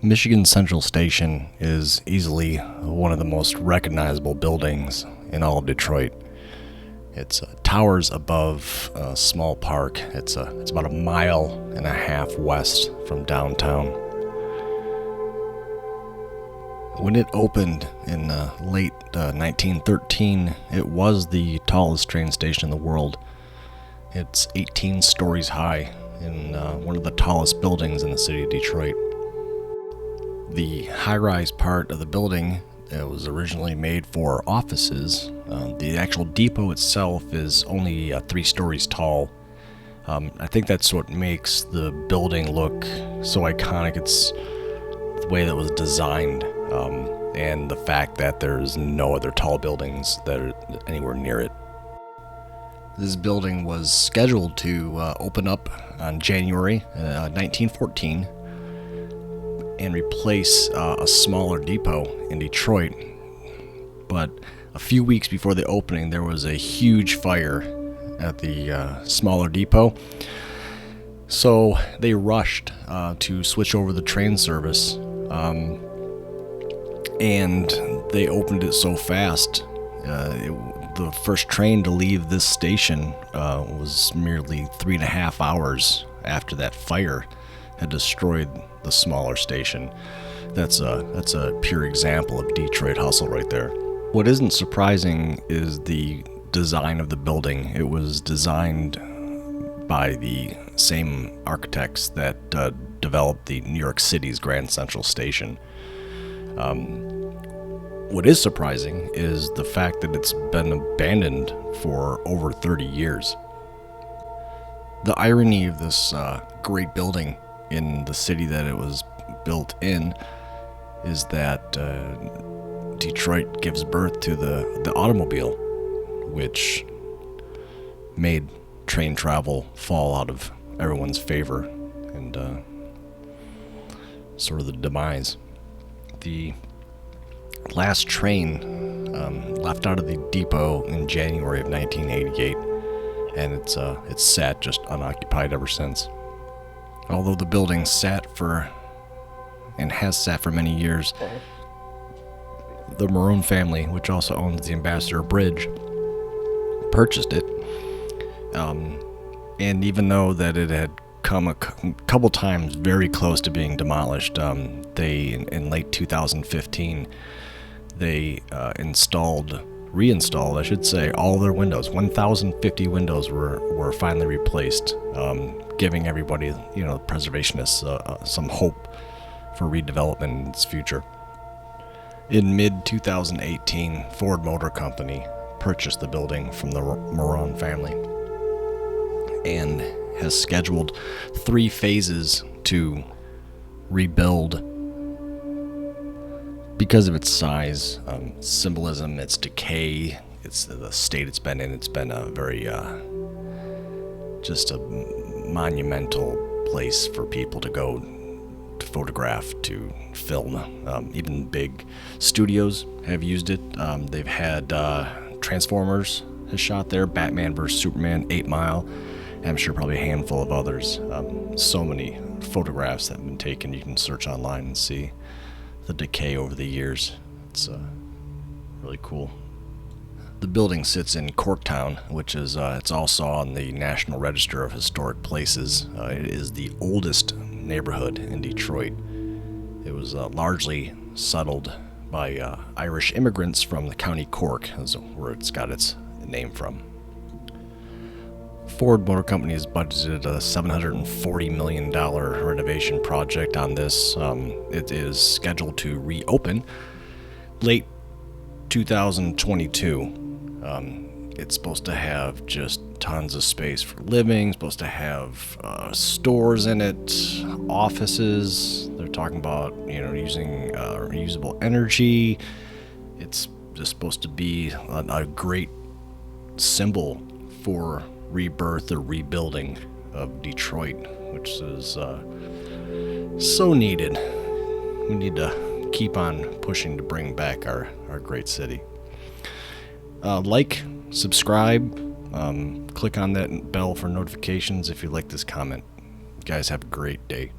Michigan Central Station is easily one of the most recognizable buildings in all of Detroit. It's towers above a small park. It's about a mile and a half west from downtown. When it opened in late 1913, it was the tallest train station in the world. It's 18 stories high and one of the tallest buildings in the city of Detroit. The high-rise part of the building was originally made for offices. The actual depot itself is only 3 stories tall. I think that's what makes the building look so iconic. It's the way that it was designed, and the fact that there's no other tall buildings that are anywhere near it. This building was scheduled to open up on January 1914 and replace a smaller depot in Detroit. But a few weeks before the opening, there was a huge fire at the smaller depot. So they rushed to switch over the train service, and they opened it so fast. The first train to leave this station was merely 3.5 hours after that fire had destroyed the smaller station. That's a pure example of Detroit hustle right there. What isn't surprising is the design of the building. It was designed by the same architects that developed the New York City's Grand Central Station. What is surprising is the fact that it's been abandoned for over 30 years. The irony of this great building in the city that it was built in is that Detroit gives birth to the automobile, which made train travel fall out of everyone's favor and sort of the demise. The last train left out of the depot in January of 1988, and it's sat just unoccupied ever since. Although the building has sat for many years, the Maroon family, which also owns the Ambassador Bridge, purchased it. And even though that it had come a couple times very close to being demolished, they in late 2015 they reinstalled, I should say, all their windows. 1,050 windows were finally replaced, giving everybody, preservationists, some hope for redevelopment in its future. In mid-2018, Ford Motor Company purchased the building from the Moran family and has scheduled 3 phases to rebuild. Because of its size, symbolism, its decay, it's the state it's been in. It's been a very, just a monumental place for people to go to photograph, to film. Even big studios have used it. They've had Transformers has shot there, Batman vs. Superman, 8 Mile, and I'm sure probably a handful of others. So many photographs that have been taken. You can search online and see the decay over the years. It's really cool. The building sits in Corktown, which is it's also on the National Register of Historic Places. It is the oldest neighborhood in Detroit. It was largely settled by Irish immigrants from the county Cork, is where it's got its name from. Ford Motor Company has budgeted a $740 million renovation project on this. It is scheduled to reopen late 2022. It's supposed to have just tons of space for living, supposed to have stores in it, offices. They're talking about, using reusable energy. It's just supposed to be a great symbol for rebirth or rebuilding of Detroit, which is so needed. We need to keep on pushing to bring back our great city. Like, subscribe, click on that bell for notifications if you like this comment. You guys have a great day.